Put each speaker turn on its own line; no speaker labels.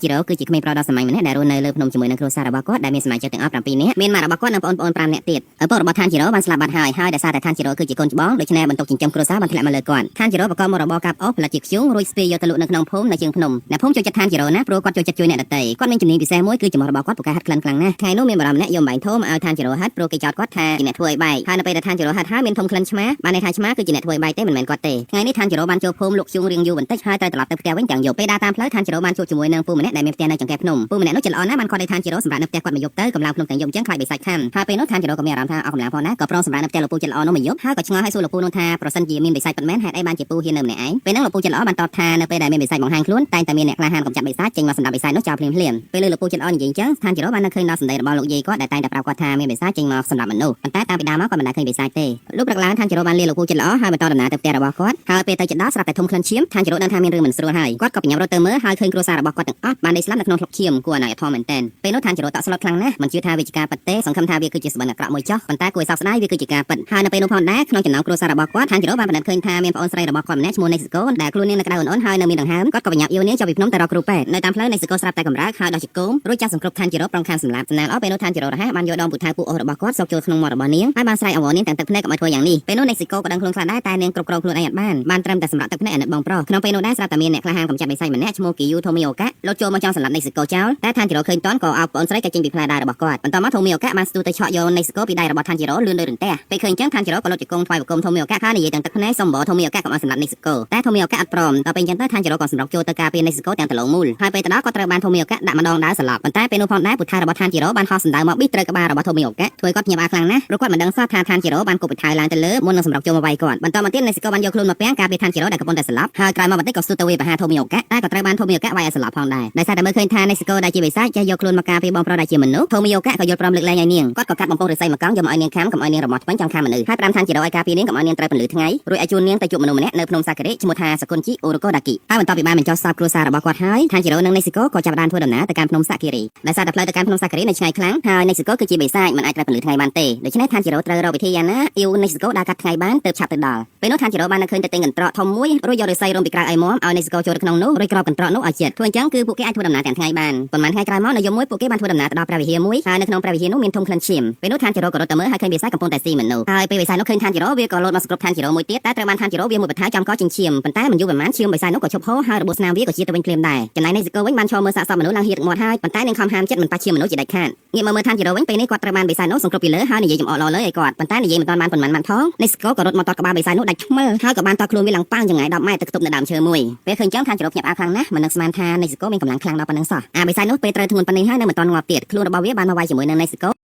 ជីរ៉ូគឺជាក្មេងប្រុសដ៏សាមញ្ញម្នាក់ដែលរស់នៅលើភ្នំជាមួយនឹងគ្រួសាររបស់គាត់ដែលមានសមាជិកទាំងអស់7នាក់មានម៉ាក់របស់គាត់និងប្អូនៗ5នាក់ទៀតឪពុករបស់ឋានជីរ៉ូបានស្លាប់បាត់ហើយដោយសារតែឋានជីរ៉ូគឺជាកូនច្បងដូច្នេះបន្ទុកចិញ្ចឹមគ្រួសារបានធ្លាក់មកលើគាត់ឋានជីរ៉ូបង្កមករបបកាប់អុសផលិតជាធ្យូងរួចស្ពាយយកទៅលក់នៅក្នុងភូមិនៅជើងភ្នំអ្នកភូមិចូលចិត្តឋានជីរ៉ូណាស់ព្រោះគាត់ចូលចិត្តជួយអ្នកដទៃគាត់មានជំនាញពិសេសមួយគឺចំហរបស់គាត់ពូកែហាត់ខ្លាំងណាស់ថ្ងៃនោះមានបរិមម្នាក់យកបែងធំឲ្យឋានជីរ៉ូហាត់ព្រោះគេចោទគាត់ថាជាអ្នកធ្វើឲ្យបែកហើយនៅពេលដែលឋានជីរ៉ូហាត់ហើយមានធំក្លិនឆ្មាបានន័យថាឆ្មាគឺជាអ្នកធ្វើឲ្យបែកទេមិនមែនគាត់ទេថ្ងៃនេះឋានជីរ៉ូបានចូលភូមិលក់ធ្យូងរៀងយូរបន្តិចហើយត្រូវត្រឡប់ទៅផ្ទះវិញទាំងយប់ពេលដើរតាមផ្លូវឋានជីរ៉ូបានជួបជាមួយនឹងពូម្នាក់ដែលមានផ្ទះនៅចង្កេះភ្នំពូម្នាក់នោះចិត្តល្អណាស់បានគាត់ឲ្យឋានជីរ៉ូសម្រាប់នៅផ្ទះគាត់មួយយប់ទៅកំឡុងភ្នំទាំងយប់អញ្ចឹងខ្លាចបិសាចខាំហើយពេលនោះឋានជីរ៉ូក៏មានអារម្មណ៍ថាអស់កម្លាំងផងណាក៏ព្រមសម្រាប់នៅផ្ទះលោកពូចិត្តល្អនោះមួយយប់ហើយក៏ឆ្ងល់ឲ្យសួរលោកពូនោះថាប្រសិនជាមានបិសាចពិតមែនហេតុអីបានជាពូហ៊ាននៅម្នាក់ឯងពេលនោះលោកពូចិត្តល្អបានតបថានៅពេលដែលមានបិសាចបង្ហាញខ្លួនតែងតែមានអ្នកក្លាហានកំចាត់បិសាចចេញមកសម្រាប់បិសាចនោះចោលភ្លាមពេលលោកពូចិត្តល្អនិយាយអញ្ចឹងឋានជីរ៉ូបាននឹកឃើញដល់សម្ដីរបស់លោកយាយគាត់ដែលតែងតែប្រាប់គាត់ថាមានបិសាចចេញមកសម្រាប់មនុស្សប៉ុន្តែតាំងពីដើមមកគាត់មិនដែលឃើញបិសាចទេលុះព្រឹកឡើងឋានជីរ៉ូបានលាលោកពូចិត្តល្អហើយបន្តដំណើរទៅផ្ទះរបស់គាត់ហើយពេលទៅជិតដល់ស្រាប់តែធំក្លិនឈាមឋានជីរ៉ូដឹងថាមានរឿងមិនស្រួលហើយគាត់ក៏បញ្ញាប់រត់ទៅមើលហើយឃើញគ្រួសាររបស់គាត់ទាំងអស់បានដេកស្លាប់នៅក្នុងថ្លុកឈាមគួរឲ្យអាណ៌ធម៌មែនទែនពេលនោះឋានជីរ៉ូតក់ស្លុតខ្លាំងណាស់មិនជឿថាវាជាការពិតទេសង្ឃឹមថាវាគឺជាស្បិនអាក្រក់មួយចោះប៉ុន្តែគួរឲ្យសោកស្ដាយវាគឺជាការពិតហើយនៅពេលនោះផងដែរក្នុងចំណោមគ្រួសាររបស់គាត់ឋានជីរ៉ូបានបណ្ឌិតឃើញថាមានប្អូនស្រីរបស់គាត់ម្នាក់ឈ្មោះនេសិកូដែលខ្លួននាងនៅក្តៅអ៊ុនៗហើយនៅមានដង្ហើមគាត់ក៏បញ្ញាប់យកនាងចូលពីភ្នំទៅរកគ្រូពេទ្យនៅតាមផ្លូវនេសិកូស្រាប់តែកម្រើកហើយដោះជាគោមរួចចាស់សង្គ្រប់ឋានជីរ៉ូប្រងខានសម្លាប់ស្នាលអស់ពេលនោះឋានជីរ៉ូរហ័សបានយកដងពូថៅពូអស់របស់គាត់សោកចូលក្នុងមាត់របស់នាងហើយបានស្រែកអង្វរនាងទាំងទឹកភ្នែកកុំឲ្យធ្វើយ៉ាងនេះពេលនោះនេសិកូក៏ដឹងខ្លួនខ្លះដែរតែនាងគ្រប់គ្រងខ្លួនឯងអត់បានត្រឹមតែសម្រាប់ទឹកភ្នែកអាណិតបងប្រុសក្នុងពេលនោះដែរស្រាប់តែមានអ្នកក្លាហានកំចាត់បិសាចម្នាក់ឈ្មោះគីយូថូមីអូកាលោតចូលមកចង់សម្លាប់នេសិកូចោលតែឋានជីរ៉ូឃើញតន់ក៏អោបប្អូនស្រីក៏ចេញពីផ្លែដៃរបស់គាត់បន្ទាប់មកថូមីអូកាបានស្ទុះទៅឆក់យកនេសិកូពីដៃរបស់ឋានជីរ៉ូលឿនដូចរន្ទះពេលឃើញចឹងឋានជីរ៉ូក៏លុតជង្គង់ថ្វាយបង្គំថូមីអូកាហើយនិយាយទាំងទឹកភ្នែកសុំបោថូមីអូកាកុំឲ្យសម្លាប់នេសិកូតែថូមីអូកាអត់ព្រមដល់ពេលចឹងទៅឋានជីរ៉ូក៏សម្រុកចូលទៅការពារនេសិកូទាំងដលងមូលហើយពេលទៅដល់ក៏ត្រូវបានថូមីអូកាដាក់ម្ដងដើរស្លាប់ប៉ុន្តែពេលនោះផងដែរពុទ្ធារបស់ឋានជីរ៉ូបានហោះសំដៅមកប៊ីត្រូវក្បាលរបស់ថូមីអូកាធ្វើគាត់ភ្ញាក់ផ្អើលខ្លាំងណាស់ព្រោះគាត់មិនដឹងសោះថាឋានជីរ៉ូបានគប់ពុទ្ធាឡើងទៅលើមុននឹងសម្រុកចូលមកវាយគាត់បន្តមកទៀតនេសិកូបានយកខ្លួនមកពាំងការពារឋានជីរ៉ូដែលកំពុងតែស្លាប់ហើយក្រោយមកបន្តិចក៏ស្ទុះទៅវាយប្រហារថូមីអូកាតែក៏ត្រូវបានថូមីអូកាវាយឲ្យស្លាប់ផងដែរដោយសារតែមើលឃើញថានេសិកូដែលជាបិសាចចេះយកខ្លួនមកការពារបងប្រុសដែលជាមនុស្សថូមីអូកាក៏យល់ព្រមលើកលែងឲ្យនាងគាត់ក៏កាត់បំពង់ឫស្សីមកកង់យកមកឲ្យនាងខាំកុំឲ្យនាងរមាស់ធ្មេញចង់ខាំមនុស្សហើយប្រាំឋានជីរ៉ូឲ្យការពារនាងកុំឲ្យនាងត្រូវពន្លឺថ្ងៃរួចឲ្យជួននាងទៅជួបមនុស្សម្នាក់នៅភ្នំសាការីឈ្មោះថាសគុនជីអូរ៉ូកូដាគីហើយបន្ទាប់ពីបានបញ្ចុះសពគ្រួសាររបស់គាត់ហើយឋានជីរ៉ូនិងនេសិកូក៏ចាប់ផ្ដើមធ្វើដំណើរទៅកាន់ភ្នំសាការីដោយសារតែផ្លូវទៅកាន់ភ្នំសាការីនៅឆ្ងាយខ្លាំងហើយនេសិកូគឺជាបិសាចមិនអាចត្រូវពន្លឺថ្ងៃបានទេដូច្នេះឋានជីរ៉ូត្រូវរកវិធីយ៉ាងណាអ៊ីវនេសិកូដើរកាត់ថ្ងៃបានទើបឆាប់ទៅដល់ពេលនោះឋានជីរ៉ូបាននឹកឃើញទៅទិញកន្ត្រកធំមួយរួចយកឫស្សីរុំពីក្រៅឲ្យមាំឲ្យនេសិកូចូលទៅក្នុងនោះរួចក្របកន្ត្រកនោះឲ្យជិតធ្វើអញ្ចឹងគឺពួកគេអាចធ្វើដំណើរទាំងថ្ងៃបានប៉ុន្មានថ្ងៃក្រោយមកនៅយប់មួយពួកគេបានធ្វើដំណើរទៅដល់ព្រះវិហារមួយហើយនៅក្នុងព្រះវិហារនោះមានធំក្លិនឈាមពេលនោះឋានជីរ៉ូក៏រត់ទៅមើលហើយឃើញបិសាចកំពុងតែស៊ីមនុស្សហើយពេលបិសាចនោះឃើញឋានជីរ៉ូវាក៏លោតមកសគ្រប់ឋានជីរ៉ូមួយទៀតតែត្រូវបានឋានជីរ៉ូវាមួយបន្ថែមចំកជាងឈាមប៉ុន្តែមិនយូរប៉ុន្មានឈាមបិសាចនោះក៏ឈប់ហូរហើយរបួសស្នាមវាក៏ជាទៅវិញភ្លាមដែរចំណែកនេសិកូវិញបានឈរមើលសាកសពមនុស្សឡើងហៀរទឹកមាត់ហើយប៉ុន្តែនាងខំហាមចិត្តមិនប៉ះឈាមមនុស្សជាដាច់ខាតងាកមកមើលឋានជីរ៉ូវិញពេលនេះគាត់ត្រូវបានបិសាចនោះសង្គ្រប់ពីលើហើយនិយាយចំអកឡលើឲ្យគាត់ប៉ុន្តែនិយាយមិនទាន់បានប៉ុន្មានម៉ាត់ផងនេសិកូក៏រត់មកតក្បាលបិសាចនោះដាច់ថ្មិលហើយក៏បានតខ្លួនវាឡើងប៉ាងចង្អែ10ម៉ែត្រទៅខ្ទប់នៅដើមឈើមួយពេលឃើញចឹងឋានជីរ៉ូភ្ញាក់ផ្អើលខ្លាំងណាស់មិននឹកស្មានថានេសិកូមានកម្លាំងខ្លាំងដល់ប៉ុណ្ណឹងសោះអាបិសាចនោះពេលត្រូវធ្ងន់ប៉ុណ្នេះហើយនៅមិនទាន់ងាប់ទៀតខ្លួនរបស់វាបានមកវាយជាមួយនឹងនេសិកូ